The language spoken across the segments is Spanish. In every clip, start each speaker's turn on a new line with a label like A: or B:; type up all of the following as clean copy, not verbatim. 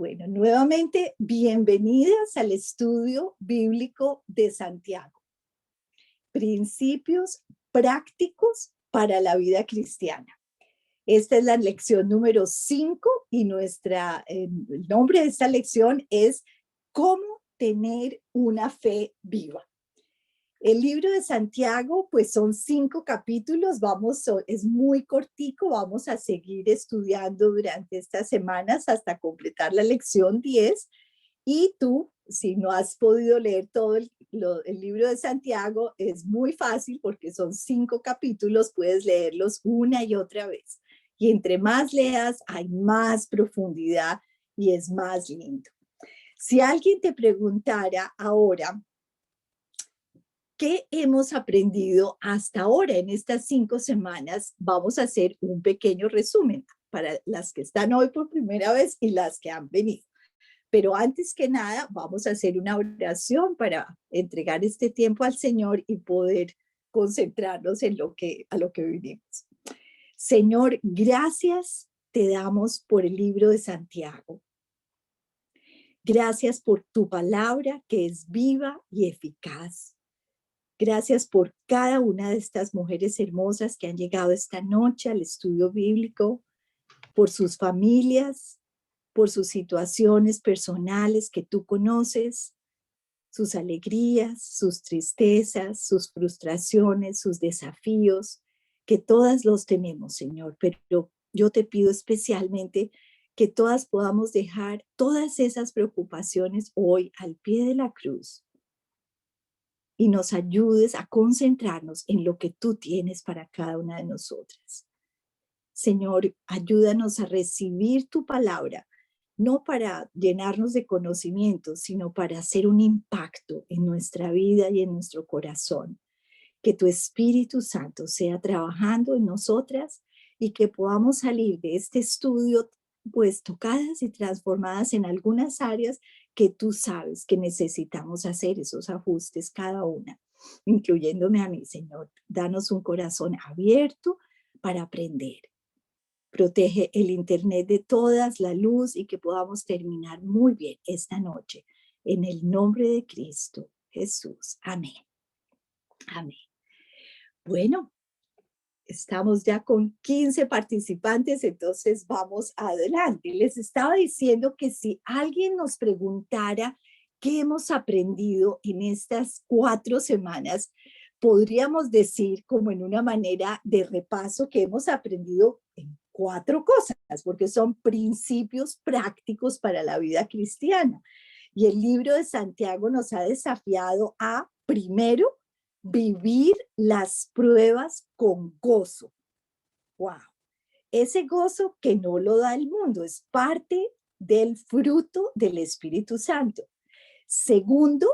A: Bueno, nuevamente, bienvenidas al estudio bíblico de Santiago. Principios prácticos para la vida cristiana. Esta es la lección número 5 y el nombre de esta lección es ¿Cómo tener una fe viva? El libro de Santiago, pues son 5 capítulos, es muy cortico, vamos a seguir estudiando durante estas semanas hasta completar la lección 10. Y tú, si no has podido leer todo el libro de Santiago, es muy fácil porque son 5 capítulos, puedes leerlos una y otra vez. Y entre más leas, hay más profundidad y es más lindo. Si alguien te preguntara ahora, ¿qué hemos aprendido hasta ahora en estas 5 semanas? Vamos a hacer un pequeño resumen para las que están hoy por primera vez y las que han venido. Pero antes que nada, vamos a hacer una oración para entregar este tiempo al Señor y poder concentrarnos en a lo que vinimos. Señor, gracias te damos por el libro de Santiago. Gracias por tu palabra que es viva y eficaz. Gracias por cada una de estas mujeres hermosas que han llegado esta noche al estudio bíblico, por sus familias, por sus situaciones personales que tú conoces, sus alegrías, sus tristezas, sus frustraciones, sus desafíos, que todas los tenemos, Señor, pero yo te pido especialmente que todas podamos dejar todas esas preocupaciones hoy al pie de la cruz y nos ayudes a concentrarnos en lo que tú tienes para cada una de nosotras. Señor, ayúdanos a recibir tu palabra, no para llenarnos de conocimiento, sino para hacer un impacto en nuestra vida y en nuestro corazón. Que tu Espíritu Santo sea trabajando en nosotras y que podamos salir de este estudio pues tocadas y transformadas en algunas áreas que tú sabes que necesitamos hacer esos ajustes cada una, incluyéndome a mí, Señor. Danos un corazón abierto para aprender. Protege el internet de todas, la luz, y que podamos terminar muy bien esta noche. En el nombre de Cristo Jesús. Amén. Amén. Bueno, estamos ya con 15 participantes, entonces vamos adelante. Les estaba diciendo que si alguien nos preguntara qué hemos aprendido en estas 4 semanas, podríamos decir como en una manera de repaso que hemos aprendido en 4 cosas, porque son principios prácticos para la vida cristiana. Y el libro de Santiago nos ha desafiado a, primero, vivir las pruebas con gozo. ¡Wow! Ese gozo que no lo da el mundo, es parte del fruto del Espíritu Santo. Segundo,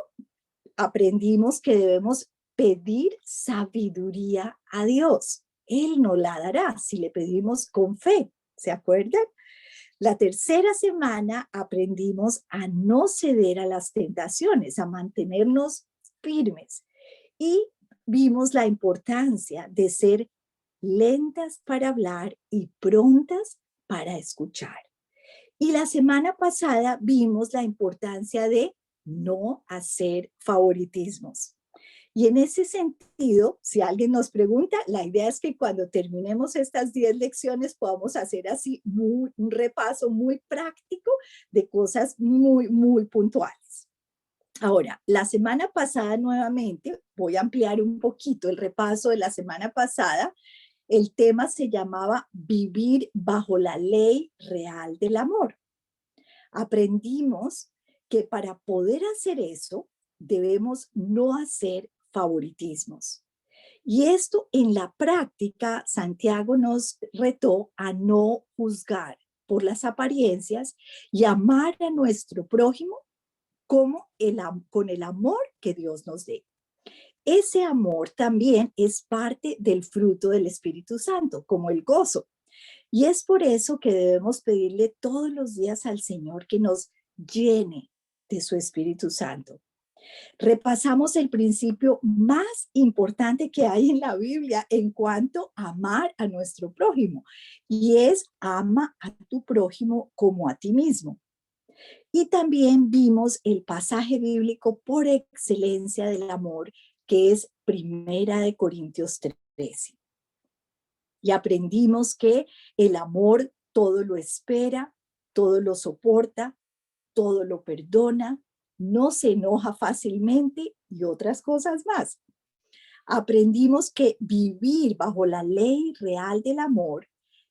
A: aprendimos que debemos pedir sabiduría a Dios. Él nos la dará si le pedimos con fe. ¿Se acuerdan? La tercera semana aprendimos a no ceder a las tentaciones, a mantenernos firmes. Y vimos la importancia de ser lentas para hablar y prontas para escuchar. Y la semana pasada vimos la importancia de no hacer favoritismos. Y en ese sentido, si alguien nos pregunta, la idea es que cuando terminemos estas 10 lecciones podamos hacer así un repaso muy práctico de cosas muy, muy puntuales. Ahora, la semana pasada nuevamente, voy a ampliar un poquito el repaso de la semana pasada. El tema se llamaba Vivir bajo la ley real del amor. Aprendimos que para poder hacer eso, debemos no hacer favoritismos. Y esto en la práctica, Santiago nos retó a no juzgar por las apariencias y amar a nuestro prójimo con el amor que Dios nos dé. Ese amor también es parte del fruto del Espíritu Santo, como el gozo. Y es por eso que debemos pedirle todos los días al Señor que nos llene de su Espíritu Santo. Repasamos el principio más importante que hay en la Biblia en cuanto a amar a nuestro prójimo, y es ama a tu prójimo como a ti mismo. Y también vimos el pasaje bíblico por excelencia del amor, que es Primera de Corintios 13. Y aprendimos que el amor todo lo espera, todo lo soporta, todo lo perdona, no se enoja fácilmente y otras cosas más. Aprendimos que vivir bajo la ley real del amor,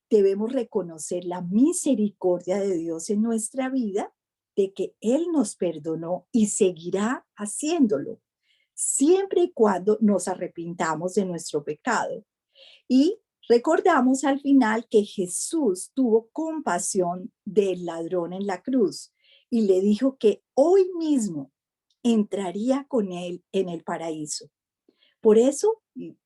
A: debemos reconocer la misericordia de Dios en nuestra vida, de que Él nos perdonó y seguirá haciéndolo, siempre y cuando nos arrepintamos de nuestro pecado. Y recordamos al final que Jesús tuvo compasión del ladrón en la cruz y le dijo que hoy mismo entraría con él en el paraíso. Por eso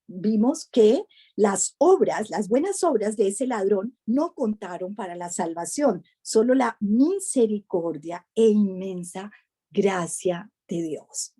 A: vimos que las obras, las buenas obras de ese ladrón no contaron para la salvación, solo la misericordia e inmensa gracia de Dios.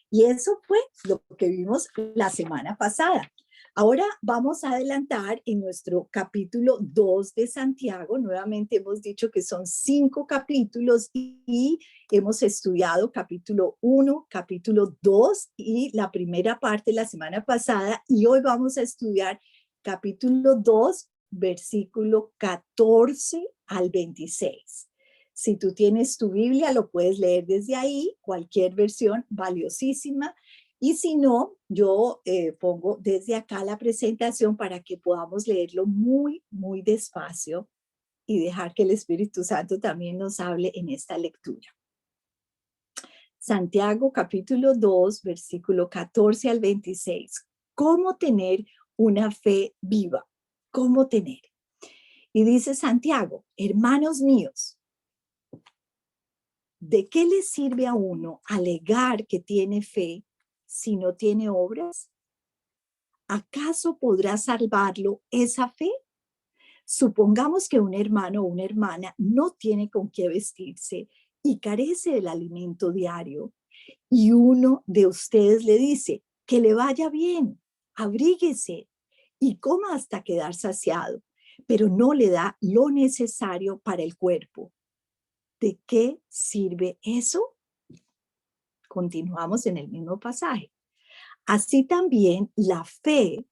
A: Y eso fue lo que vimos la semana pasada. Ahora vamos a adelantar en nuestro capítulo 2 de Santiago. Nuevamente hemos dicho que son 5 capítulos y hemos estudiado capítulo 1, capítulo 2 y la primera parte la semana pasada. Y hoy vamos a estudiar capítulo 2, versículo 14 al 26. Si tú tienes tu Biblia, lo puedes leer desde ahí, cualquier versión valiosísima. Y si no, yo pongo desde acá la presentación para que podamos leerlo muy, muy despacio y dejar que el Espíritu Santo también nos hable en esta lectura. Santiago capítulo 2, versículo 14 al 26. ¿Cómo tener una fe viva? ¿Cómo tener? Y dice Santiago, hermanos míos, ¿de qué le sirve a uno alegar que tiene fe si no tiene obras? ¿Acaso podrá salvarlo esa fe? Supongamos que un hermano o una hermana no tiene con qué vestirse y carece del alimento diario, y uno de ustedes le dice que le vaya bien, abríguese y coma hasta quedar saciado, pero no le da lo necesario para el cuerpo. ¿De qué sirve eso? Continuamos en el mismo pasaje. Así también la fe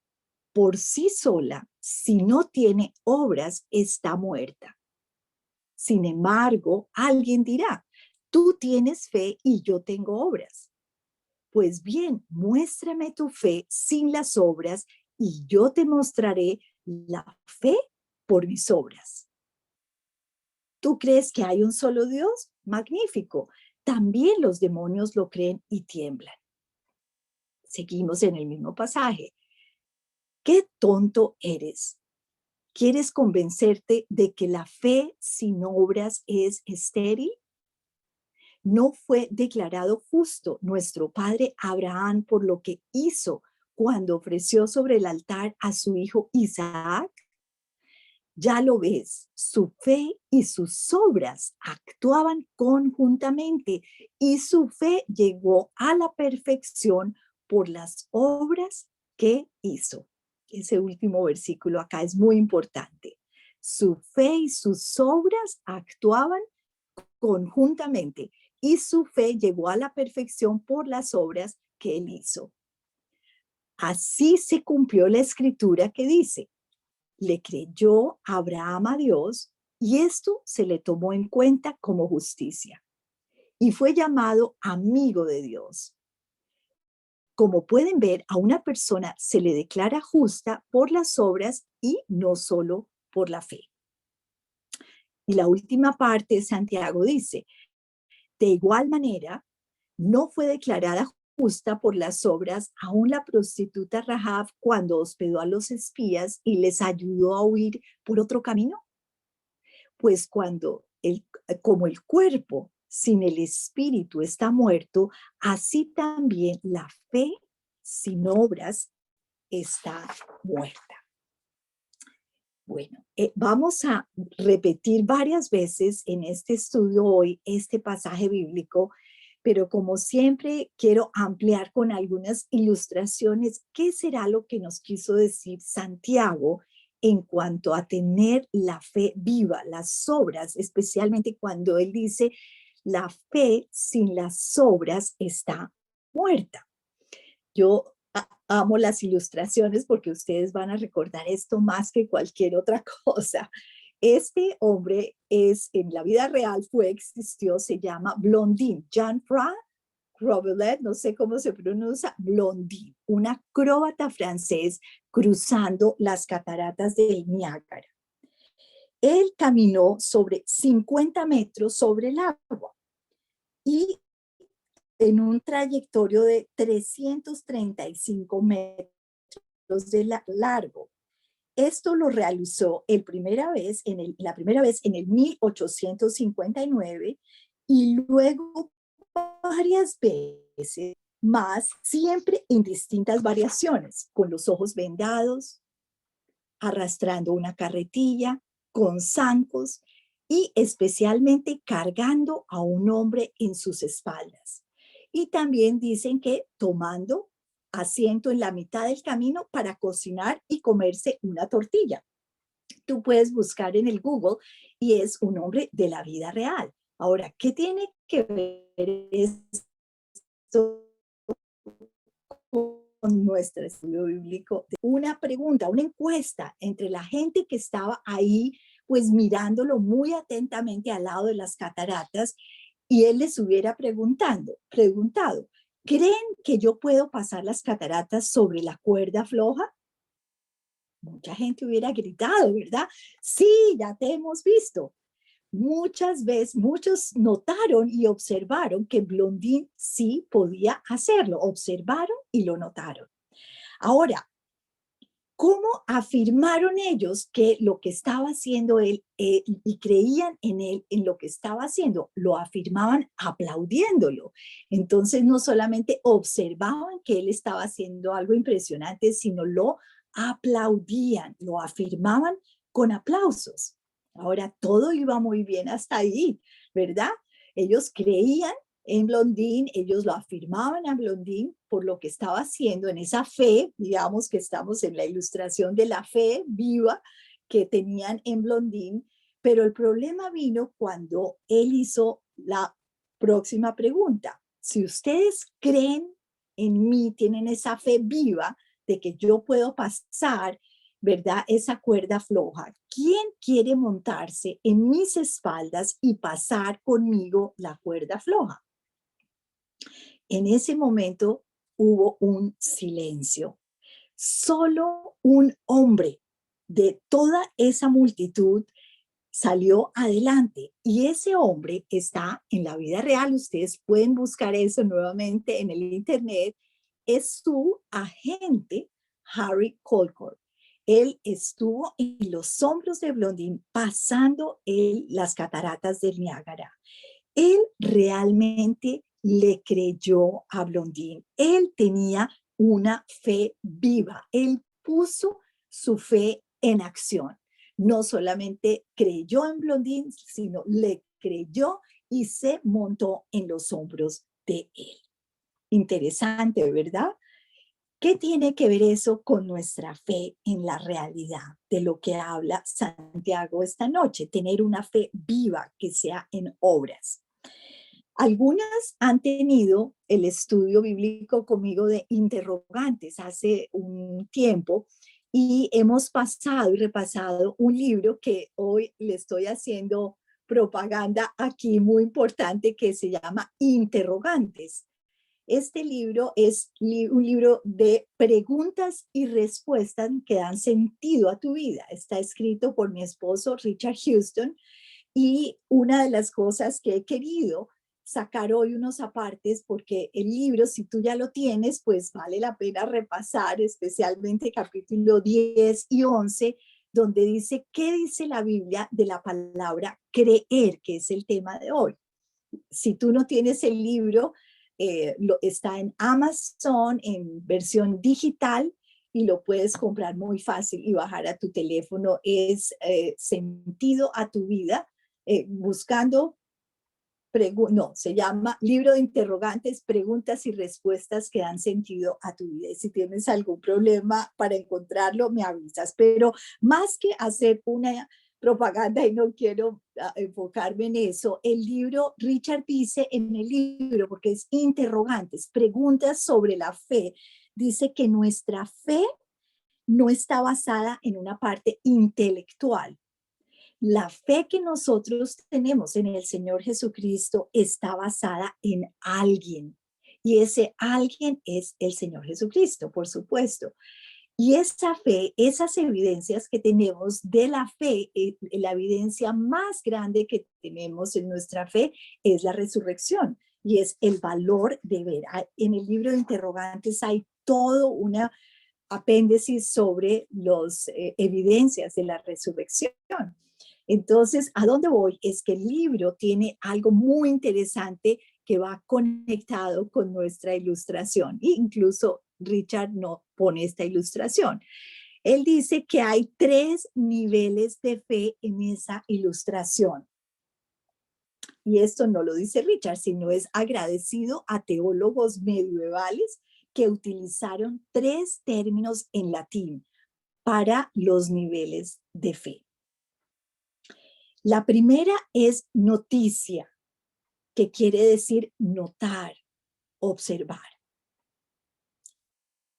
A: por sí sola, si no tiene obras, está muerta. Sin embargo, alguien dirá, tú tienes fe y yo tengo obras. Pues bien, muéstrame tu fe sin las obras y yo te mostraré la fe por mis obras. ¿Tú crees que hay un solo Dios? Magnífico. También los demonios lo creen y tiemblan. Seguimos en el mismo pasaje. ¡Qué tonto eres! ¿Quieres convencerte de que la fe sin obras es estéril? ¿No fue declarado justo nuestro padre Abraham por lo que hizo cuando ofreció sobre el altar a su hijo Isaac? Ya lo ves, su fe y sus obras actuaban conjuntamente y su fe llegó a la perfección por las obras que hizo. Ese último versículo acá es muy importante. Su fe y sus obras actuaban conjuntamente y su fe llegó a la perfección por las obras que él hizo. Así se cumplió la escritura que dice, le creyó Abraham a Dios y esto se le tomó en cuenta como justicia y fue llamado amigo de Dios. Como pueden ver, a una persona se le declara justa por las obras y no solo por la fe. Y la última parte, Santiago dice, de igual manera, no fue declarada justa por las obras aún la prostituta Rahab cuando hospedó a los espías y les ayudó a huir por otro camino. Pues como el cuerpo sin el espíritu está muerto, así también la fe sin obras está muerta. Bueno, vamos a repetir varias veces en este estudio hoy este pasaje bíblico, pero como siempre quiero ampliar con algunas ilustraciones qué será lo que nos quiso decir Santiago en cuanto a tener la fe viva, las obras, especialmente cuando él dice, la fe sin las obras está muerta. Yo amo las ilustraciones porque ustedes van a recordar esto más que cualquier otra cosa. Este hombre en la vida real existió, se llama Blondin, Jean-François Robillard, no sé cómo se pronuncia, Blondin, un acróbata francés cruzando las cataratas del Niágara. Él caminó sobre 50 metros sobre el agua y en un trayectorio de 335 metros de largo. Esto lo realizó la primera vez en el 1859 y luego varias veces más, siempre en distintas variaciones, con los ojos vendados, arrastrando una carretilla, con zancos y especialmente cargando a un hombre en sus espaldas. Y también dicen que tomando asiento en la mitad del camino para cocinar y comerse una tortilla. Tú puedes buscar en el Google y es un hombre de la vida real. Ahora, ¿qué tiene que ver esto con nuestro estudio bíblico? Una pregunta, una encuesta entre la gente que estaba ahí, pues mirándolo muy atentamente al lado de las cataratas, y él les hubiera preguntado, ¿creen que yo puedo pasar las cataratas sobre la cuerda floja? Mucha gente hubiera gritado, ¿verdad? Sí, ya te hemos visto. Muchas veces, muchos notaron y observaron que Blondin sí podía hacerlo. Observaron y lo notaron. Ahora, ¿cómo afirmaron ellos que lo que estaba haciendo él y creían en él, en lo que estaba haciendo? Lo afirmaban aplaudiéndolo. Entonces, no solamente observaban que él estaba haciendo algo impresionante, sino lo aplaudían, lo afirmaban con aplausos. Ahora, todo iba muy bien hasta ahí, ¿verdad? Ellos creían en Blondin, ellos lo afirmaban a Blondin por lo que estaba haciendo en esa fe, digamos que estamos en la ilustración de la fe viva que tenían en Blondin, pero el problema vino cuando él hizo la próxima pregunta. Si ustedes creen en mí, tienen esa fe viva de que yo puedo pasar, ¿verdad? Esa cuerda floja. ¿Quién quiere montarse en mis espaldas y pasar conmigo la cuerda floja? En ese momento hubo un silencio. Solo un hombre de toda esa multitud salió adelante y ese hombre está en la vida real. Ustedes pueden buscar eso nuevamente en el internet. Es su agente, Harry Colcord. Él estuvo en los hombros de Blondin pasando las cataratas del Niágara. Él realmente le creyó a Blondin. Él tenía una fe viva. Él puso su fe en acción. No solamente creyó en Blondin, sino le creyó y se montó en los hombros de él. Interesante, ¿verdad? ¿Qué tiene que ver eso con nuestra fe en la realidad de lo que habla Santiago esta noche? Tener una fe viva que sea en obras. Algunas han tenido el estudio bíblico conmigo de interrogantes hace un tiempo y hemos pasado y repasado un libro que hoy le estoy haciendo propaganda aquí muy importante que se llama Interrogantes. Este libro es un libro de preguntas y respuestas que dan sentido a tu vida. Está escrito por mi esposo Richard Houston y una de las cosas que he querido sacar hoy unos apartes, porque el libro, si tú ya lo tienes, pues vale la pena repasar, especialmente capítulo 10 y 11, donde dice, ¿qué dice la Biblia de la palabra creer, que es el tema de hoy? Si tú no tienes el libro, está en Amazon en versión digital y lo puedes comprar muy fácil y bajar a tu teléfono. Es Sentido a tu vida, buscando no, se llama Libro de Interrogantes, Preguntas y Respuestas que dan sentido a tu vida. Y si tienes algún problema para encontrarlo, me avisas. Pero más que hacer una propaganda, y no quiero enfocarme en eso, el libro, Richard dice en el libro, porque es interrogantes, preguntas sobre la fe, dice que nuestra fe no está basada en una parte intelectual. La fe que nosotros tenemos en el Señor Jesucristo está basada en alguien. Y ese alguien es el Señor Jesucristo, por supuesto. Y esa fe, esas evidencias que tenemos de la fe, la evidencia más grande que tenemos en nuestra fe es la resurrección y es el valor de ver. En el libro de interrogantes hay todo una apéndice sobre las evidencias de la resurrección. Entonces, ¿a dónde voy? Es que el libro tiene algo muy interesante que va conectado con nuestra ilustración. E incluso Richard no pone esta ilustración. Él dice que hay 3 niveles de fe en esa ilustración. Y esto no lo dice Richard, sino es agradecido a teólogos medievales que utilizaron 3 términos en latín para los niveles de fe. La primera es noticia, que quiere decir notar, observar.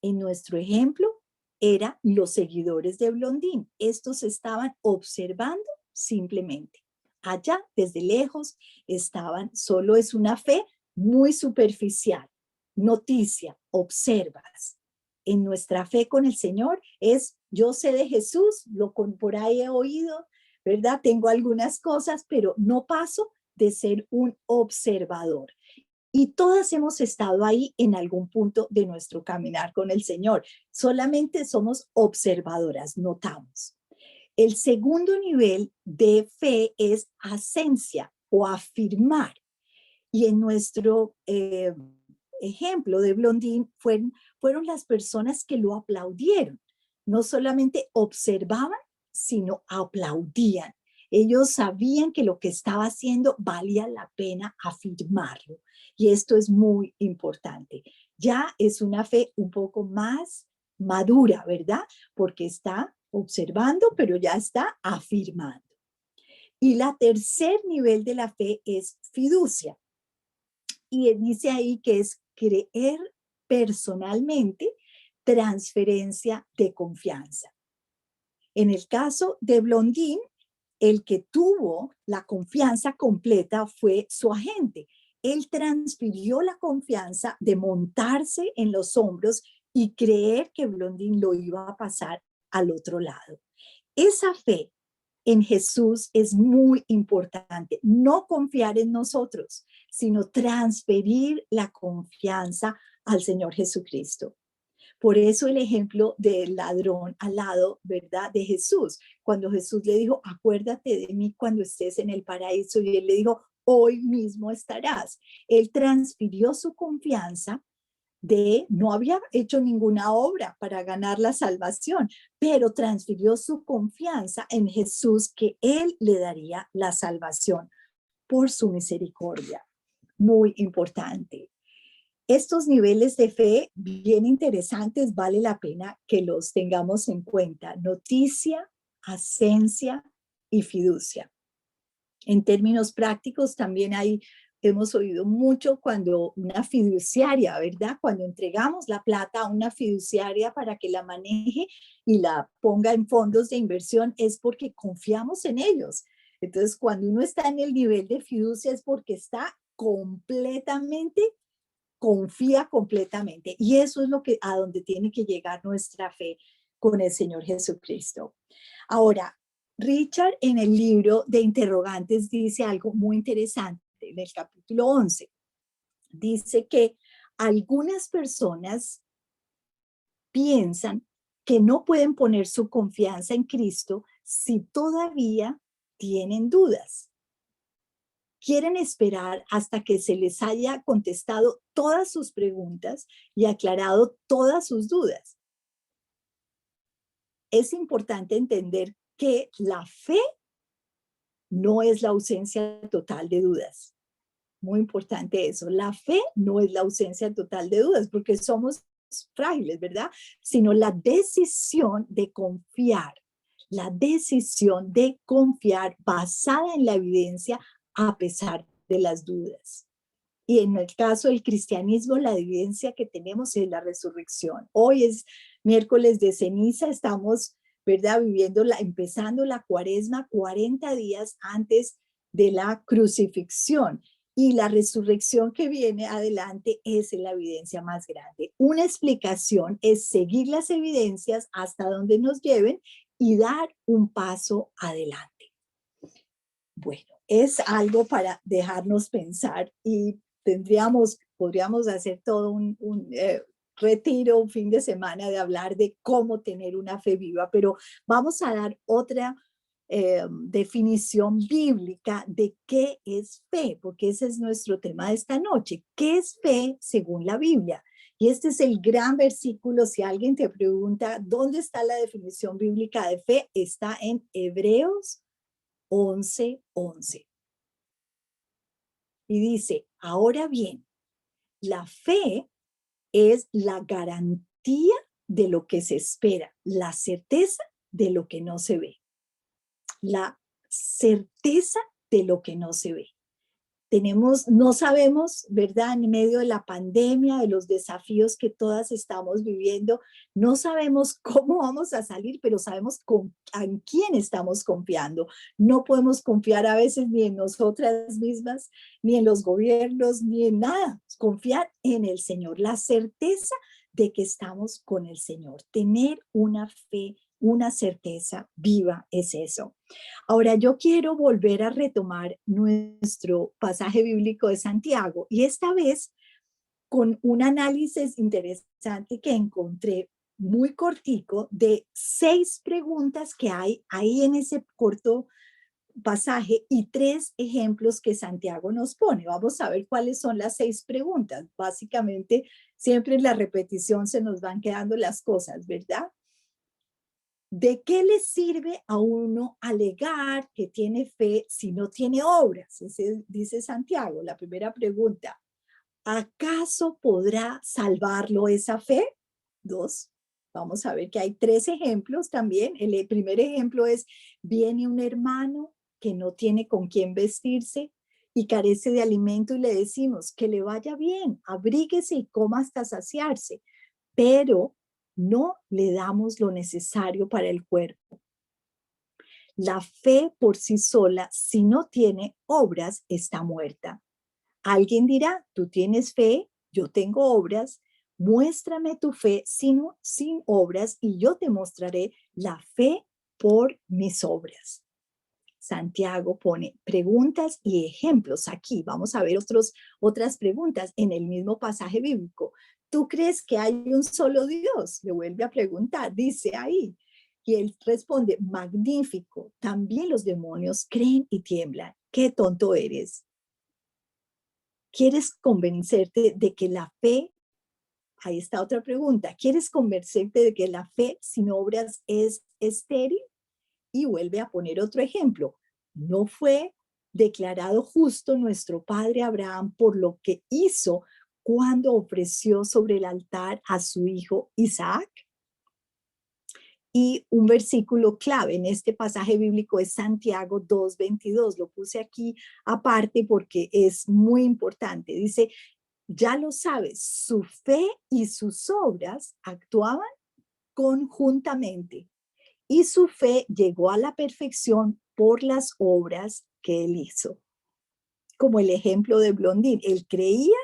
A: En nuestro ejemplo, eran los seguidores de Blondín. Estos estaban observando simplemente. Allá, desde lejos, estaban, solo es una fe muy superficial. Noticia, observas. En nuestra fe con el Señor es, yo sé de Jesús, por ahí he oído, ¿verdad? Tengo algunas cosas, pero no paso de ser un observador. Y todas hemos estado ahí en algún punto de nuestro caminar con el Señor. Solamente somos observadoras, notamos. El segundo nivel de fe es asencia o afirmar. Y en nuestro ejemplo de Blondín fueron las personas que lo aplaudieron. No solamente observaban, sino aplaudían. Ellos sabían que lo que estaba haciendo valía la pena afirmarlo. Y esto es muy importante. Ya es una fe un poco más madura, ¿verdad? Porque está observando, pero ya está afirmando. Y la tercer nivel de la fe es fiducia. Y dice ahí que es creer personalmente, transferencia de confianza. En el caso de Blondín, el que tuvo la confianza completa fue su agente. Él transfirió la confianza de montarse en los hombros y creer que Blondín lo iba a pasar al otro lado. Esa fe en Jesús es muy importante. No confiar en nosotros, sino transferir la confianza al Señor Jesucristo. Por eso el ejemplo del ladrón al lado, ¿verdad? De Jesús. Cuando Jesús le dijo, acuérdate de mí cuando estés en el paraíso. Y él le dijo, hoy mismo estarás. Él transfirió su confianza no había hecho ninguna obra para ganar la salvación, pero transfirió su confianza en Jesús que él le daría la salvación por su misericordia. Muy importante. Estos niveles de fe bien interesantes, vale la pena que los tengamos en cuenta. Noticia, asencia y fiducia. En términos prácticos también hemos oído mucho cuando una fiduciaria, ¿verdad? Cuando entregamos la plata a una fiduciaria para que la maneje y la ponga en fondos de inversión es porque confiamos en ellos. Entonces, cuando uno está en el nivel de fiducia es porque está confía completamente. Y eso es a donde tiene que llegar nuestra fe con el Señor Jesucristo. Ahora, Richard en el libro de interrogantes dice algo muy interesante en el capítulo 11. Dice que algunas personas piensan que no pueden poner su confianza en Cristo si todavía tienen dudas. Quieren esperar hasta que se les haya contestado todas sus preguntas y aclarado todas sus dudas. Es importante entender que la fe no es la ausencia total de dudas. Muy importante eso. La fe no es la ausencia total de dudas, porque somos frágiles, ¿verdad? Sino la decisión de confiar basada en la evidencia a pesar de las dudas. Y en el caso del cristianismo, la evidencia que tenemos es la resurrección. Hoy es miércoles de ceniza, estamos, ¿verdad? Empezando la cuaresma 40 días antes de la crucifixión. Y la resurrección que viene adelante es la evidencia más grande. Una explicación es seguir las evidencias hasta donde nos lleven y dar un paso adelante. Bueno, es algo para dejarnos pensar y podríamos hacer todo un retiro, un fin de semana de hablar de cómo tener una fe viva, pero vamos a dar otra definición bíblica de qué es fe, porque ese es nuestro tema de esta noche. ¿Qué es fe según la Biblia? Y este es el gran versículo. Si alguien te pregunta dónde está la definición bíblica de fe, está en Hebreos 11:11. Y dice, ahora bien, la fe es la garantía de lo que se espera, la certeza de lo que no se ve. La certeza de lo que no se ve. No sabemos, ¿verdad? En medio de la pandemia, de los desafíos que todas estamos viviendo, no sabemos cómo vamos a salir, pero sabemos en quién estamos confiando. No podemos confiar a veces ni en nosotras mismas, ni en los gobiernos, ni en nada. Confiar en el Señor, la certeza de que estamos con el Señor. Tener una fe, una certeza viva es eso. Ahora, yo quiero volver a retomar nuestro pasaje bíblico de Santiago y esta vez con un análisis interesante que encontré muy cortico de 6 preguntas que hay ahí en ese corto pasaje y 3 ejemplos que Santiago nos pone. Vamos a ver cuáles son las 6 preguntas. Básicamente, siempre en la repetición se nos van quedando las cosas, ¿verdad? ¿De qué le sirve a uno alegar que tiene fe si no tiene obras? Dice Santiago, la primera pregunta. ¿Acaso podrá salvarlo esa fe? 2. Vamos a ver que hay 3 ejemplos también. El primer ejemplo es, viene un hermano que no tiene con quién vestirse y carece de alimento y le decimos que le vaya bien, abríguese y coma hasta saciarse, pero no le damos lo necesario para el cuerpo. La fe por sí sola, si no tiene obras, está muerta. Alguien dirá, tú tienes fe, yo tengo obras, muéstrame tu fe sin obras y yo te mostraré la fe por mis obras. Santiago pone preguntas y ejemplos aquí. Vamos a ver otras preguntas en el mismo pasaje bíblico. ¿Tú crees que hay un solo Dios? Le vuelve a preguntar, dice ahí. Y él responde, magnífico, también los demonios creen y tiemblan. Qué tonto eres. ¿Quieres convencerte de que la fe, ahí está otra pregunta, ¿quieres convencerte de que la fe sin obras es estéril? Y vuelve a poner otro ejemplo. ¿No fue declarado justo nuestro padre Abraham por lo que hizo cuando ofreció sobre el altar a su hijo Isaac? Y un versículo clave en este pasaje bíblico es Santiago 2:22. Lo puse aquí aparte porque es muy importante. Dice, ya lo sabes, su fe y sus obras actuaban conjuntamente y su fe llegó a la perfección por las obras que él hizo. Como el ejemplo de Blondín, él creía,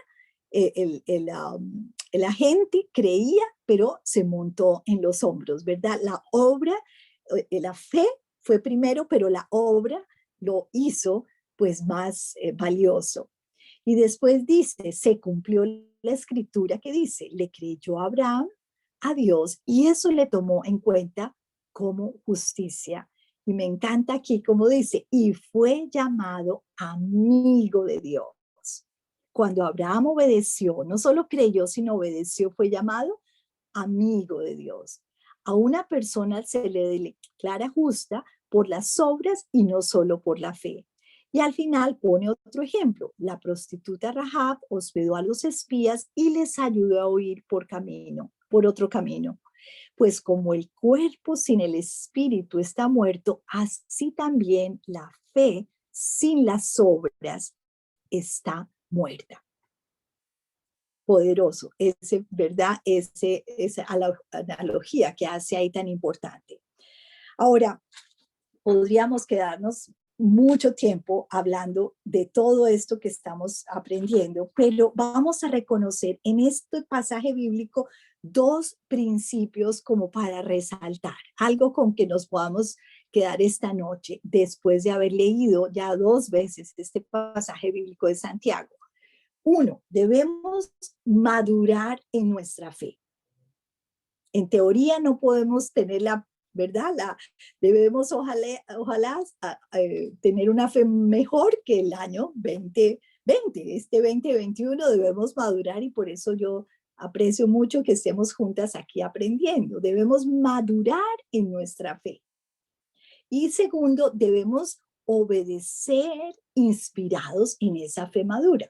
A: el agente creía, pero se montó en los hombros, ¿verdad? La fe fue primero, pero la obra lo hizo pues más valioso. Y después dice, se cumplió la escritura que dice, le creyó Abraham a Dios y eso le tomó en cuenta como justicia. Y me encanta aquí como dice, y fue llamado amigo de Dios. Cuando Abraham obedeció, no solo creyó, sino obedeció, fue llamado amigo de Dios. A una persona se le declara justa por las obras y no solo por la fe. Y al final pone otro ejemplo. La prostituta Rahab hospedó a los espías y les ayudó a huir por otro camino. Pues como el cuerpo sin el espíritu está muerto, así también la fe sin las obras está muerta. Poderoso, ¿verdad? Esa analogía que hace ahí tan importante. Ahora, podríamos quedarnos mucho tiempo hablando de todo esto que estamos aprendiendo, pero vamos a reconocer en este pasaje bíblico dos principios como para resaltar, algo con que nos podamos quedar esta noche después de haber leído ya 2 veces este pasaje bíblico de Santiago. Uno, debemos madurar en nuestra fe. En teoría no podemos tener ¿verdad? Debemos ojalá tener una fe mejor que el año 2020. Este 2021 debemos madurar y por eso yo aprecio mucho que estemos juntas aquí aprendiendo. Debemos madurar en nuestra fe. Y segundo, debemos obedecer inspirados en esa fe madura.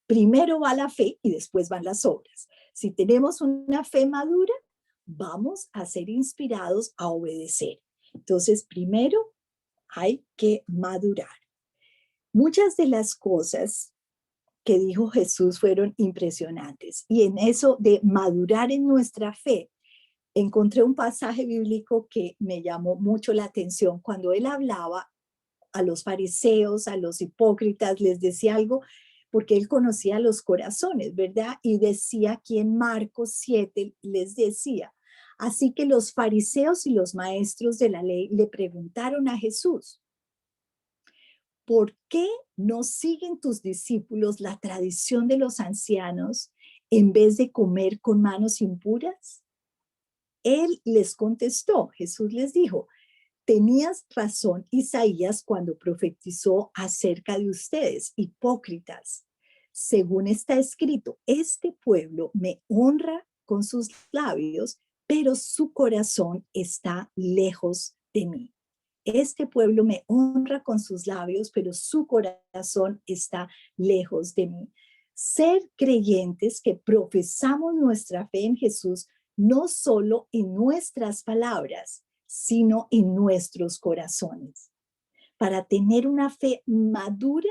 A: Primero va la fe y después van las obras. Si tenemos una fe madura, vamos a ser inspirados a obedecer. Entonces, primero hay que madurar. Muchas de las cosas que dijo Jesús fueron impresionantes. Y en eso de madurar en nuestra fe, encontré un pasaje bíblico que me llamó mucho la atención. Cuando él hablaba a los fariseos, a los hipócritas, les decía algo porque él conocía los corazones, ¿verdad? Y decía aquí en Marcos 7, les decía, así que los fariseos y los maestros de la ley le preguntaron a Jesús, ¿por qué no siguen tus discípulos la tradición de los ancianos en vez de comer con manos impuras? Él les contestó, Jesús les dijo, tenías razón Isaías cuando profetizó acerca de ustedes, hipócritas. Según está escrito, este pueblo me honra con sus labios, pero su corazón está lejos de mí. Este pueblo me honra con sus labios, pero su corazón está lejos de mí. Ser creyentes que profesamos nuestra fe en Jesús, no solo en nuestras palabras, sino en nuestros corazones. Para tener una fe madura,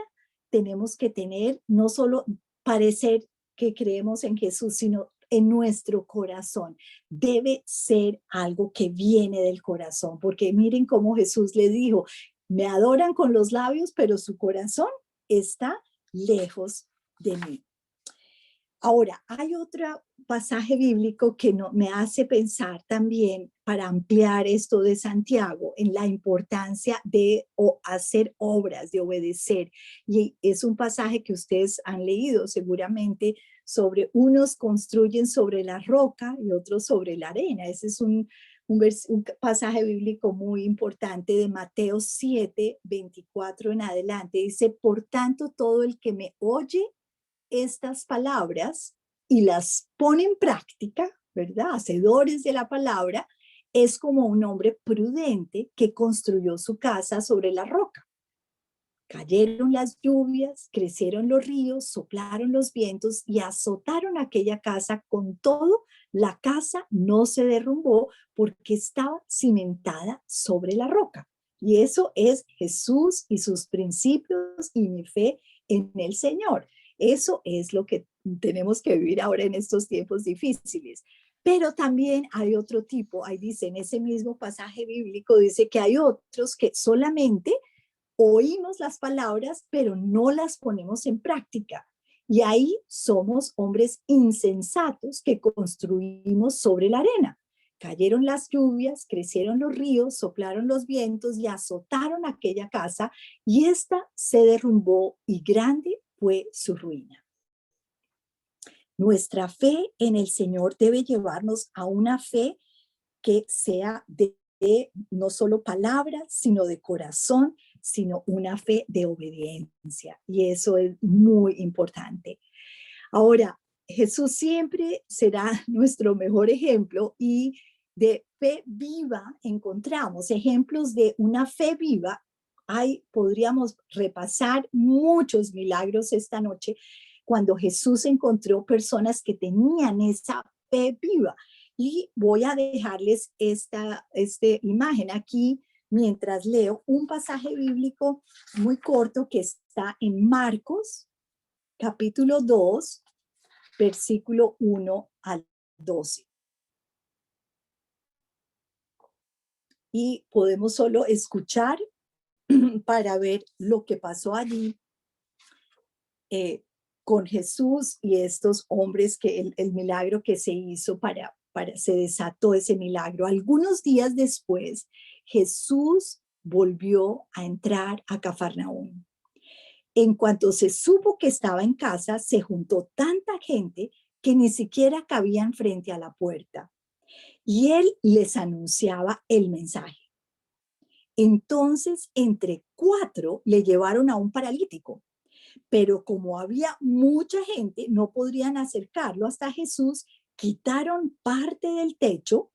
A: tenemos que tener no solo parecer que creemos en Jesús, sino en nuestro corazón. Debe ser algo que viene del corazón, porque miren cómo Jesús le dijo, me adoran con los labios, pero su corazón está lejos de mí. Ahora, hay otro pasaje bíblico que me hace pensar también para ampliar esto de Santiago en la importancia de hacer obras, de obedecer. Y es un pasaje que ustedes han leído seguramente sobre unos construyen sobre la roca y otros sobre la arena. Ese es un pasaje bíblico muy importante de Mateo 7, 24 en adelante. Dice, por tanto, todo el que me oye estas palabras y las pone en práctica, ¿verdad? Hacedores de la palabra, es como un hombre prudente que construyó su casa sobre la roca. Cayeron las lluvias, crecieron los ríos, soplaron los vientos y azotaron aquella casa. Con todo, la casa no se derrumbó porque estaba cimentada sobre la roca. Y eso es Jesús y sus principios y mi fe en el Señor. Eso es lo que tenemos que vivir ahora en estos tiempos difíciles. Pero también hay otro tipo, ahí dice, en ese mismo pasaje bíblico, dice que hay otros que solamente oímos las palabras, pero no las ponemos en práctica. Y ahí somos hombres insensatos que construimos sobre la arena. Cayeron las lluvias, crecieron los ríos, soplaron los vientos y azotaron aquella casa, y ésta se derrumbó y grande fue su ruina. Nuestra fe en el Señor debe llevarnos a una fe que sea de no solo palabras, sino de corazón, sino una fe de obediencia. Y eso es muy importante. Ahora, Jesús siempre será nuestro mejor ejemplo, y de fe viva encontramos ejemplos de una fe viva podríamos repasar muchos milagros esta noche cuando Jesús encontró personas que tenían esa fe viva. Y voy a dejarles esta imagen aquí mientras leo un pasaje bíblico muy corto que está en Marcos, capítulo 2, versículo 1 al 12. Y podemos solo escuchar para ver lo que pasó allí con Jesús y estos hombres, que el milagro que se hizo se desató ese milagro. Algunos días después, Jesús volvió a entrar a Cafarnaúm. En cuanto se supo que estaba en casa, se juntó tanta gente que ni siquiera cabían frente a la puerta. Y él les anunciaba el mensaje. Entonces, entre 4 le llevaron a un paralítico, pero como había mucha gente, no podrían acercarlo hasta Jesús. Quitaron parte del techo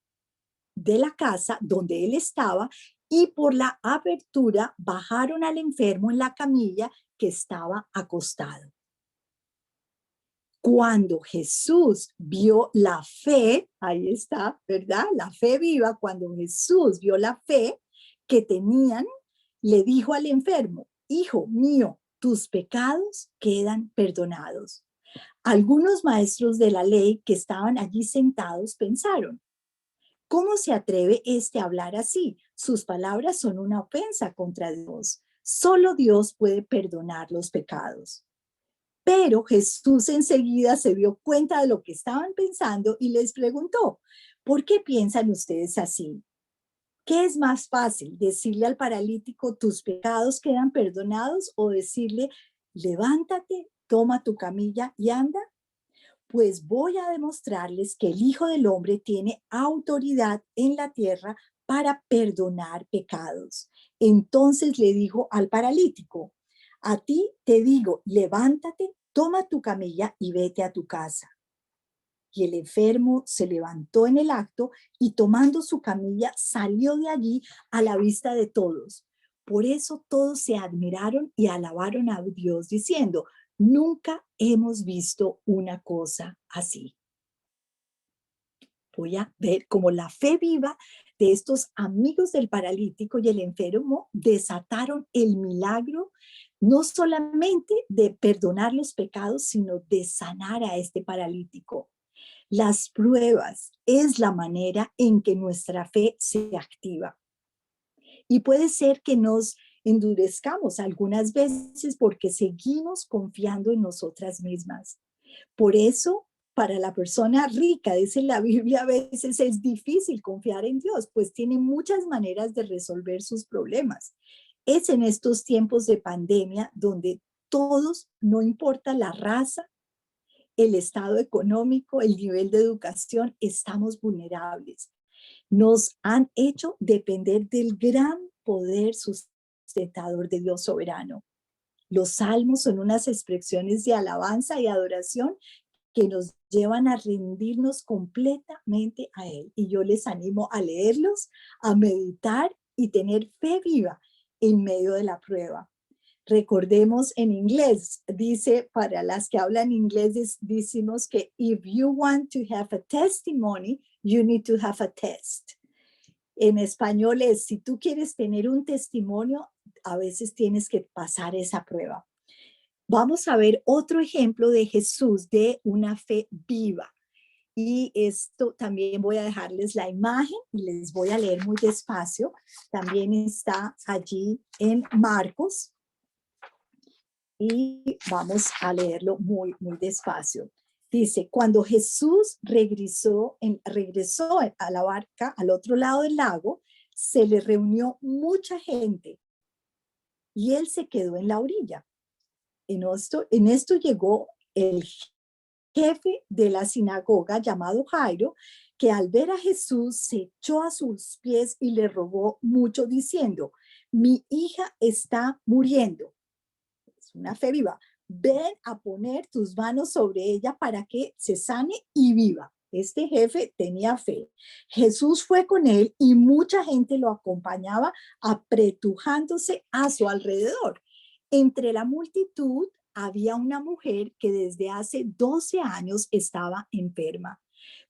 A: de la casa donde él estaba y por la abertura bajaron al enfermo en la camilla que estaba acostado. Cuando Jesús vio la fe, ahí está, ¿verdad? La fe viva, cuando Jesús vio la fe que tenían, le dijo al enfermo: hijo mío, tus pecados quedan perdonados. Algunos maestros de la ley que estaban allí sentados pensaron: ¿cómo se atreve a hablar así? Sus palabras son una ofensa contra Dios. Solo Dios puede perdonar los pecados. Pero Jesús enseguida se dio cuenta de lo que estaban pensando y les preguntó: ¿por qué piensan ustedes así? ¿Qué es más fácil, decirle al paralítico tus pecados quedan perdonados, o decirle levántate, toma tu camilla y anda? Pues voy a demostrarles que el Hijo del Hombre tiene autoridad en la tierra para perdonar pecados. Entonces le dijo al paralítico: a ti te digo, levántate, toma tu camilla y vete a tu casa. Y el enfermo se levantó en el acto y tomando su camilla salió de allí a la vista de todos. Por eso todos se admiraron y alabaron a Dios diciendo: nunca hemos visto una cosa así. Voy a ver cómo la fe viva de estos amigos del paralítico y el enfermo desataron el milagro, no solamente de perdonar los pecados, sino de sanar a este paralítico. Las pruebas es la manera en que nuestra fe se activa. Y puede ser que nos endurezcamos algunas veces porque seguimos confiando en nosotras mismas. Por eso, para la persona rica, dice la Biblia, a veces es difícil confiar en Dios, pues tiene muchas maneras de resolver sus problemas. Es en estos tiempos de pandemia donde todos, no importa la raza, el estado económico, el nivel de educación, estamos vulnerables. Nos han hecho depender del gran poder sustentador de Dios soberano. Los salmos son unas expresiones de alabanza y adoración que nos llevan a rendirnos completamente a Él. Y yo les animo a leerlos, a meditar y tener fe viva en medio de la prueba. Recordemos, en inglés, dice, para las que hablan inglés, decimos que if you want to have a testimony, you need to have a test. En español es, si tú quieres tener un testimonio, a veces tienes que pasar esa prueba. Vamos a ver otro ejemplo de Jesús, de una fe viva. Y esto también voy a dejarles la imagen y les voy a leer muy despacio. También está allí en Marcos. Y vamos a leerlo muy, muy despacio. Dice: cuando Jesús regresó a la barca al otro lado del lago, se le reunió mucha gente y él se quedó en la orilla. En esto llegó el jefe de la sinagoga llamado Jairo, que al ver a Jesús se echó a sus pies y le rogó mucho diciendo: mi hija está muriendo. Es una fe viva. Ven a poner tus manos sobre ella para que se sane y viva. Este jefe tenía fe. Jesús fue con él y mucha gente lo acompañaba apretujándose a su alrededor. Entre la multitud había una mujer que desde hace 12 años estaba enferma,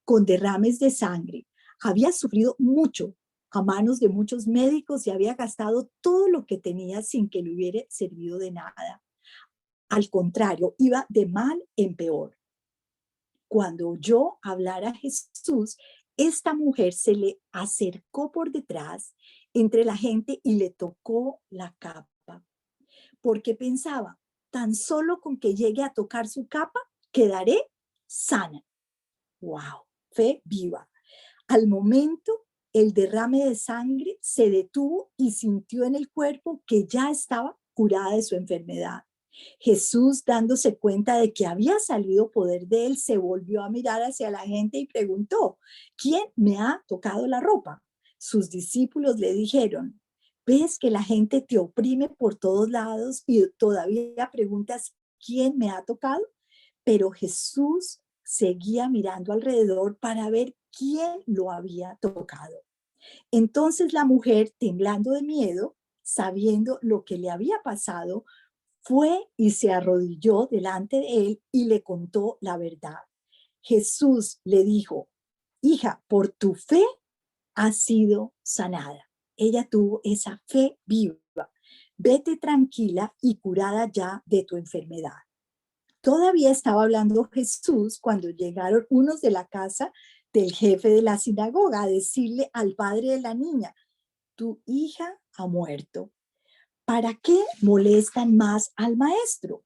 A: con derrames de sangre. Había sufrido mucho a manos de muchos médicos y había gastado todo lo que tenía sin que le hubiera servido de nada. Al contrario, iba de mal en peor. Cuando oyó hablar a Jesús, esta mujer se le acercó por detrás entre la gente y le tocó la capa, porque pensaba, tan solo con que llegue a tocar su capa, quedaré sana. ¡Wow! Fe viva. Al momento, el derrame de sangre se detuvo y sintió en el cuerpo que ya estaba curada de su enfermedad. Jesús, dándose cuenta de que había salido poder de él, se volvió a mirar hacia la gente y preguntó, ¿quién me ha tocado la ropa? Sus discípulos le dijeron, ¿ves que la gente te oprime por todos lados y todavía preguntas, ¿quién me ha tocado? Pero Jesús seguía mirando alrededor para ver quién lo había tocado. Entonces la mujer, temblando de miedo, sabiendo lo que le había pasado, fue y se arrodilló delante de él y le contó la verdad. Jesús le dijo, hija, por tu fe has sido sanada. Ella tuvo esa fe viva. Vete tranquila y curada ya de tu enfermedad. Todavía estaba hablando Jesús cuando llegaron unos de la casa del jefe de la sinagoga a decirle al padre de la niña, tu hija ha muerto. ¿Para qué molestan más al maestro?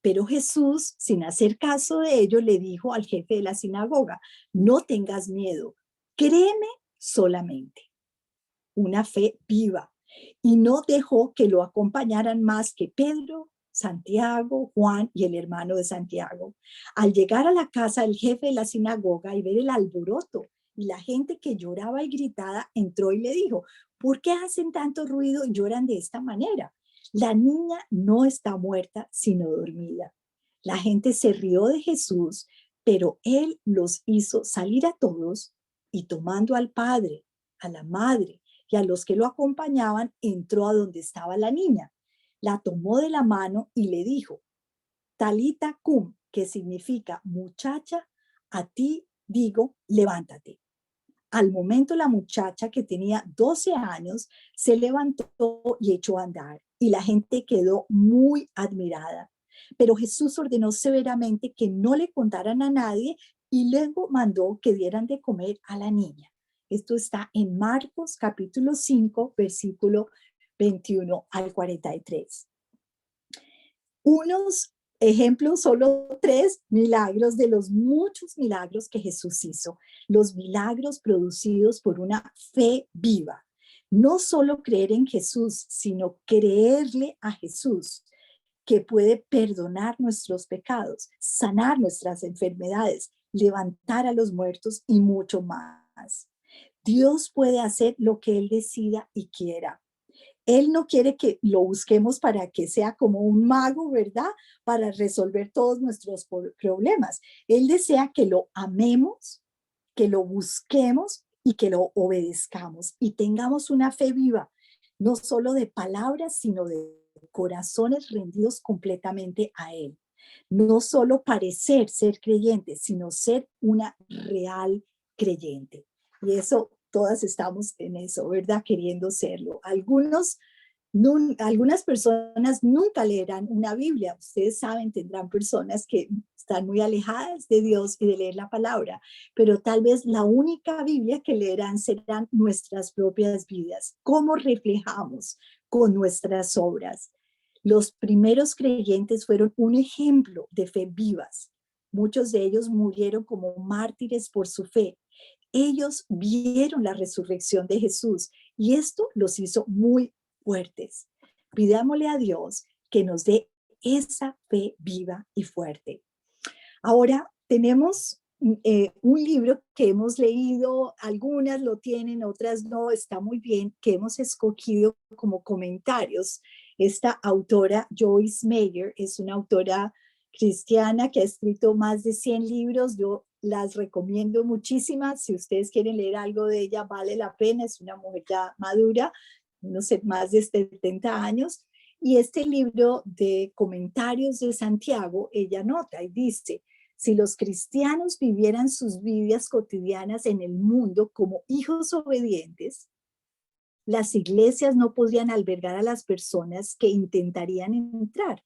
A: Pero Jesús, sin hacer caso de ello, le dijo al jefe de la sinagoga, no tengas miedo, créeme solamente. Una fe viva. Y no dejó que lo acompañaran más que Pedro, Santiago, Juan y el hermano de Santiago. Al llegar a la casa del jefe de la sinagoga y ver el alboroto y la gente que lloraba y gritaba, entró y le dijo, ¿por qué hacen tanto ruido y lloran de esta manera? La niña no está muerta, sino dormida. La gente se rió de Jesús, pero él los hizo salir a todos y tomando al padre, a la madre y a los que lo acompañaban, entró a donde estaba la niña. La tomó de la mano y le dijo, Talita cum, que significa muchacha, a ti digo, levántate. Al momento la muchacha que tenía 12 años se levantó y echó a andar y la gente quedó muy admirada. Pero Jesús ordenó severamente que no le contaran a nadie y luego mandó que dieran de comer a la niña. Esto está en Marcos capítulo 5, versículo 21 al 43. Unos ejemplos, solo 3 milagros de los muchos milagros que Jesús hizo. Los milagros producidos por una fe viva. No solo creer en Jesús, sino creerle a Jesús, que puede perdonar nuestros pecados, sanar nuestras enfermedades, levantar a los muertos y mucho más. Dios puede hacer lo que Él decida y quiera. Él no quiere que lo busquemos para que sea como un mago, ¿verdad? Para resolver todos nuestros problemas. Él desea que lo amemos, que lo busquemos y que lo obedezcamos y tengamos una fe viva, no solo de palabras, sino de corazones rendidos completamente a Él. No solo parecer ser creyente, sino ser una real creyente. Y eso, todas estamos en eso, ¿verdad? Queriendo serlo. Algunas personas nunca leerán una Biblia. Ustedes saben, tendrán personas que están muy alejadas de Dios y de leer la palabra, pero tal vez la única Biblia que leerán serán nuestras propias vidas, cómo reflejamos con nuestras obras. Los primeros creyentes fueron un ejemplo de fe vivas. Muchos de ellos murieron como mártires por su fe. Ellos vieron la resurrección de Jesús y esto los hizo muy fuertes. Pidámosle a Dios que nos dé esa fe viva y fuerte. Ahora tenemos un libro que hemos leído, algunas lo tienen, otras no, está muy bien, que hemos escogido como comentarios. Esta autora, Joyce Meyer, es una autora cristiana que ha escrito más de 100 libros. Yo las recomiendo muchísimas. Si ustedes quieren leer algo de ella, vale la pena. Es una mujer ya madura, no sé, más de 70 años. Y este libro de comentarios de Santiago, ella nota y dice, si los cristianos vivieran sus vidas cotidianas en el mundo como hijos obedientes, las iglesias no podrían albergar a las personas que intentarían entrar.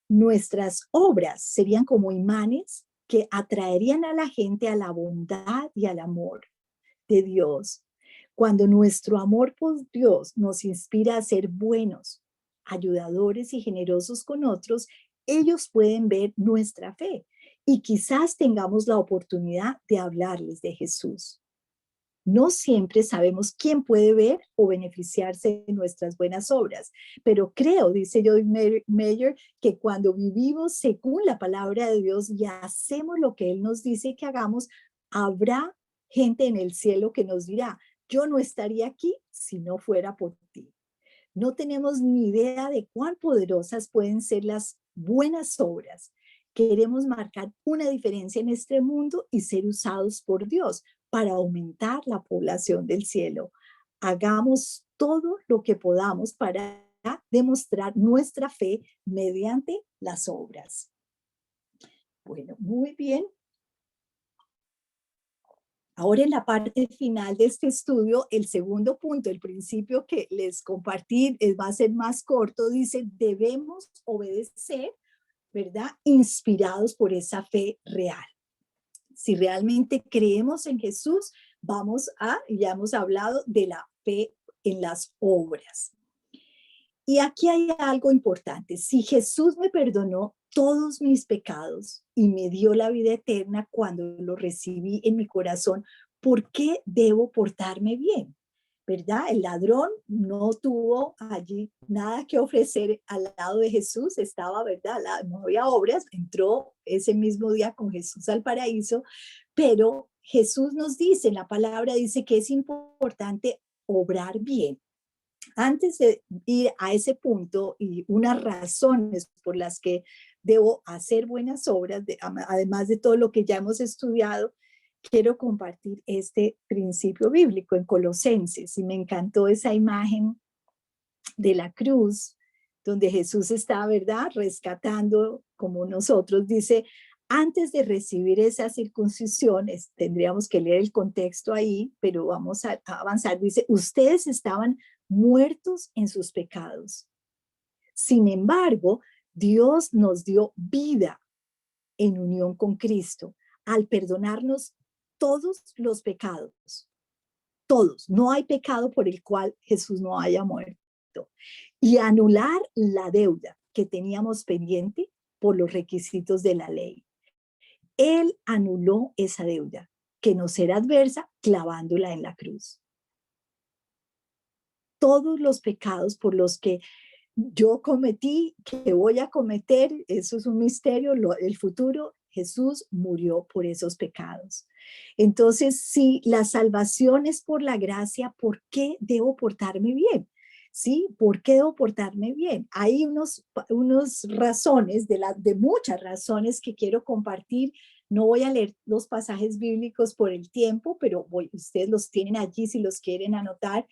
A: Nuestras obras serían como imanes que atraerían a la gente a la bondad y al amor de Dios. Cuando nuestro amor por Dios nos inspira a ser buenos, ayudadores y generosos con otros, ellos pueden ver nuestra fe y quizás tengamos la oportunidad de hablarles de Jesús. No siempre sabemos quién puede ver o beneficiarse de nuestras buenas obras, pero creo, dice Joyce Meyer, que cuando vivimos según la palabra de Dios y hacemos lo que Él nos dice que hagamos, habrá gente en el cielo que nos dirá, yo no estaría aquí si no fuera por ti. No tenemos ni idea de cuán poderosas pueden ser las buenas obras. Queremos marcar una diferencia en este mundo y ser usados por Dios para aumentar la población del cielo. Hagamos todo lo que podamos para demostrar nuestra fe mediante las obras. Bueno, muy bien. Ahora en la parte final de este estudio, el segundo punto, el principio que les compartí va a ser más corto, dice, debemos obedecer, ¿verdad? Inspirados por esa fe real. Si realmente creemos en Jesús, ya hemos hablado de la fe en las obras. Y aquí hay algo importante. Si Jesús me perdonó todos mis pecados y me dio la vida eterna cuando lo recibí en mi corazón, ¿por qué debo portarme bien? ¿Verdad? El ladrón no tuvo allí nada que ofrecer al lado de Jesús, estaba, ¿verdad? No había obras, entró ese mismo día con Jesús al paraíso, pero Jesús nos dice, en la palabra dice que es importante obrar bien. Antes de ir a ese punto y unas razones por las que debo hacer buenas obras, además de todo lo que ya hemos estudiado, quiero compartir este principio bíblico en Colosenses. Y me encantó esa imagen de la cruz, donde Jesús está, ¿verdad?, rescatando como nosotros. Dice, antes de recibir esas circuncisiones, tendríamos que leer el contexto ahí, pero vamos a avanzar. Dice, ustedes estaban muertos en sus pecados. Sin embargo, Dios nos dio vida en unión con Cristo al perdonarnos todos los pecados. Todos. No hay pecado por el cual Jesús no haya muerto. Y anular la deuda que teníamos pendiente por los requisitos de la ley. Él anuló esa deuda que nos era adversa clavándola en la cruz. Todos los pecados por los que yo cometí, que voy a cometer, eso es un misterio, el futuro, Jesús murió por esos pecados. Entonces, si la salvación es por la gracia, ¿por qué debo portarme bien? ¿Sí? ¿Por qué debo portarme bien? Hay unos razones, de muchas razones que quiero compartir. No voy a leer los pasajes bíblicos por el tiempo, pero ustedes los tienen allí si los quieren anotar.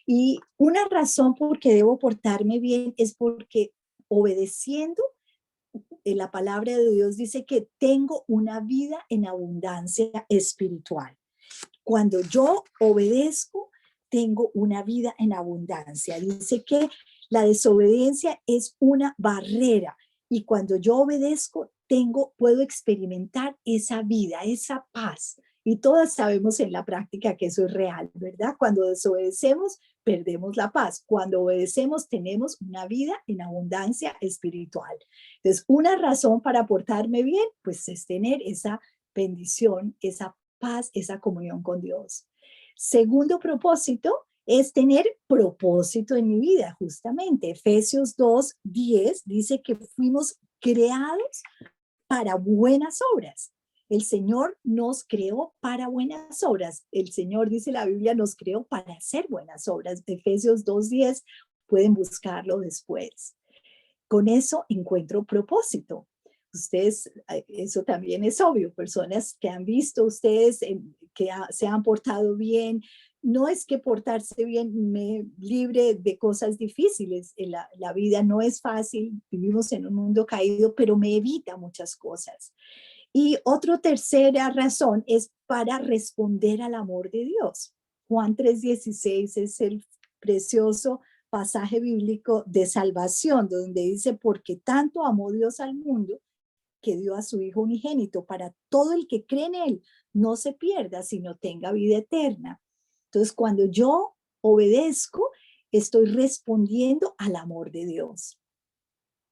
A: Y una razón por qué debo portarme bien es porque obedeciendo la palabra de Dios dice que tengo una vida en abundancia espiritual. Cuando yo obedezco, tengo una vida en abundancia. Dice que la desobediencia es una barrera y cuando yo obedezco, puedo experimentar esa vida, esa paz. Y todas sabemos en la práctica que eso es real, ¿verdad? Cuando desobedecemos, perdemos la paz. Cuando obedecemos, tenemos una vida en abundancia espiritual. Entonces, una razón para portarme bien, pues es tener esa bendición, esa paz, esa comunión con Dios. Segundo propósito es tener propósito en mi vida, justamente. Efesios 2:10 dice que fuimos creados para buenas obras. El Señor nos creó para buenas obras. El Señor, dice la Biblia, nos creó para hacer buenas obras. Efesios 2:10, pueden buscarlo después. Con eso encuentro propósito. Ustedes, eso también es obvio, personas que han visto ustedes se han portado bien. No es que portarse bien me libre de cosas difíciles. La vida no es fácil, vivimos en un mundo caído, pero me evita muchas cosas. Y otra tercera razón es para responder al amor de Dios. Juan 3:16 es el precioso pasaje bíblico de salvación, donde dice, porque tanto amó Dios al mundo, que dio a su Hijo unigénito para todo el que cree en Él, no se pierda, sino tenga vida eterna. Entonces, cuando yo obedezco, estoy respondiendo al amor de Dios.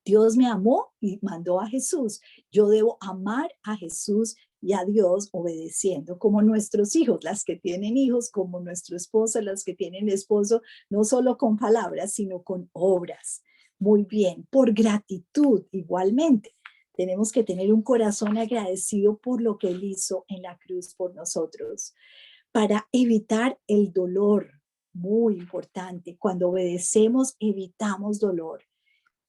A: Dios me amó y mandó a Jesús. Yo debo amar a Jesús y a Dios obedeciendo, como nuestros hijos, las que tienen hijos, como nuestro esposo, las que tienen esposo, no solo con palabras, sino con obras. Muy bien, por gratitud igualmente. Tenemos que tener un corazón agradecido por lo que Él hizo en la cruz por nosotros, para evitar el dolor. Muy importante, cuando obedecemos, evitamos dolor.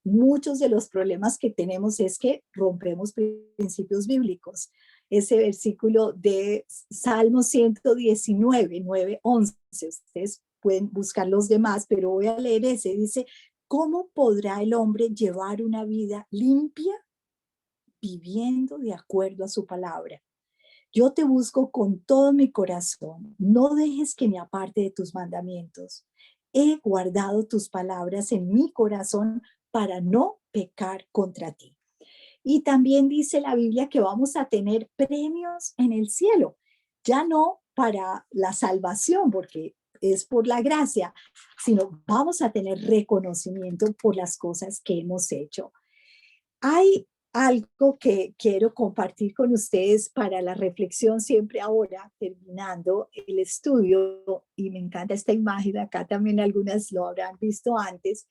A: Muchos de los problemas que tenemos es que rompemos principios bíblicos. Ese versículo de Salmo 119, 9, 11, ustedes pueden buscar los demás, pero voy a leer ese. Dice, ¿cómo podrá el hombre llevar una vida limpia viviendo de acuerdo a su palabra? Yo te busco con todo mi corazón. No dejes que me aparte de tus mandamientos. He guardado tus palabras en mi corazón para no pecar contra ti. Y también dice la Biblia que vamos a tener premios en el cielo, ya no para la salvación, porque es por la gracia, sino vamos a tener reconocimiento por las cosas que hemos hecho. Hay algo que quiero compartir con ustedes para la reflexión siempre ahora, terminando el estudio, y me encanta esta imagen, acá también algunas lo habrán visto antes,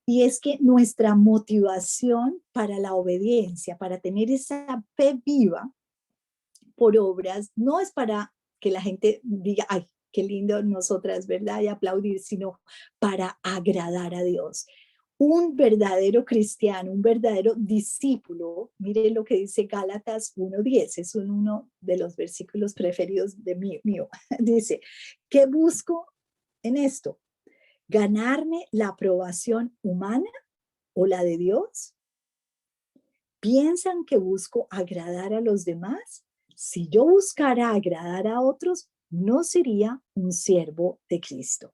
A: y es que nuestra motivación para la obediencia, para tener esa fe viva por obras, no es para que la gente diga, ay, qué lindo nosotras, ¿verdad? Y aplaudir, sino para agradar a Dios. Un verdadero cristiano, un verdadero discípulo, mire lo que dice Gálatas 1:10, es uno de los versículos preferidos de mío. Dice, ¿qué busco en esto? ¿Ganarme la aprobación humana o la de Dios? ¿Piensan que busco agradar a los demás? Si yo buscara agradar a otros, no sería un siervo de Cristo.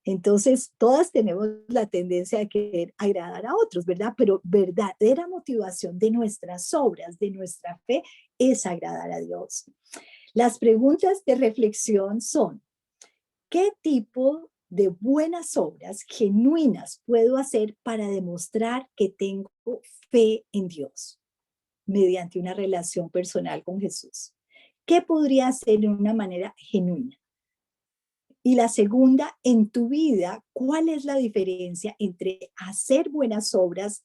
A: Entonces, todas tenemos la tendencia a querer agradar a otros, ¿verdad? Pero verdadera motivación de nuestras obras, de nuestra fe, es agradar a Dios. Las preguntas de reflexión son, ¿qué tipo de buenas obras genuinas puedo hacer para demostrar que tengo fe en Dios mediante una relación personal con Jesús? ¿Qué podría hacer de una manera genuina? Y la segunda, en tu vida, ¿cuál es la diferencia entre hacer buenas obras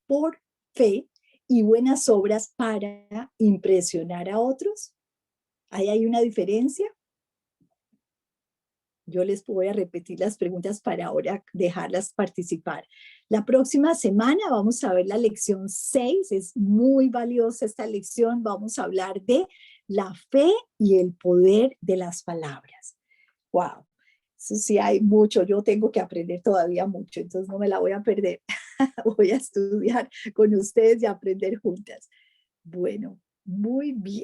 A: por fe y buenas obras para impresionar a otros? ¿Ahí hay una diferencia? Yo les voy a repetir las preguntas para ahora dejarlas participar. La próxima semana vamos a ver la lección 6. Es muy valiosa esta lección. Vamos a hablar de la fe y el poder de las palabras. Wow, eso sí hay mucho. Yo tengo que aprender todavía mucho, entonces no me la voy a perder. Voy a estudiar con ustedes y aprender juntas. Bueno, muy bien.